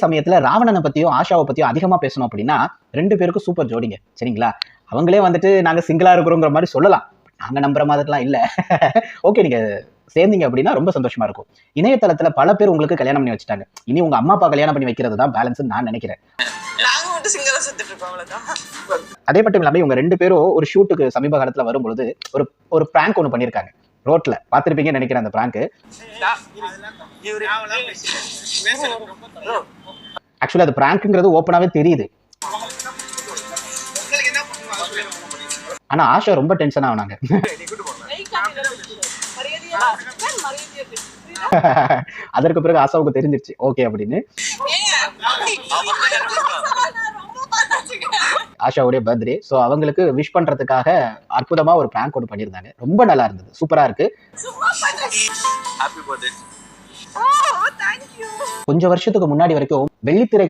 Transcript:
சமயத்துல ராவணனை பத்தியும் ஆஷாவை பத்தியும் அதிகமா பேசணும் அப்படின்னா 2 பேருக்கும் சூப்பர் ஜோடிங்க. சரிங்களா? அவங்களே வந்துட்டு நாங்க சிங்கிளா இருக்கிறோங்கிற மாதிரி சொல்லலாம். நாங்க நம்புற மாதிரிலாம் இல்ல. ஓகே, நீங்க சேர்ந்தீங்க அப்படின்னா ரொம்ப சந்தோஷமா இருக்கும். இணையதளத்துல பல பேர் உங்களுக்கு கல்யாணம் பண்ணி வச்சுட்டாங்க. இனி உங்க அம்மா அப்பா கல்யாணம் பண்ணி வைக்கிறது தான் பேலன்ஸ்னு நான் நினைக்கிறேன். அதே மட்டும் இல்லாம இவங்க 2 பேரும் ஒரு ஷூட்டுக்கு சமீப காலத்துல வரும்பொழுது ஒரு பிராங்க் ஒன்று பண்ணியிருக்காங்க. ரோட்ல பார்த்திருப்பீங்கன்னு நினைக்கிறேன். அந்த பிராங்க் ஆக்சுவலி அது பிராங்க்ங்கிறது ஓப்பனாவே தெரியுது. ஆனா ஆஷா ரொம்ப டென்ஷன் ஆனாங்க. அதற்கு பிறகு ஆஷாவுக்கு தெரிஞ்சிருச்சு ஓகே அப்படின்னு. ஆஷாவுடைய பர்த்டே, சோ அவங்களுக்கு விஷ் பண்றதுக்காக அற்புதமா ஒரு பிராங்க் ஒன்று பண்ணியிருந்தாங்க. ரொம்ப நல்லா இருந்தது, சூப்பரா இருக்கு. கொஞ்சம் வருஷத்துக்கு முன்னாடி வரைக்கும் வெள்ளித்திரை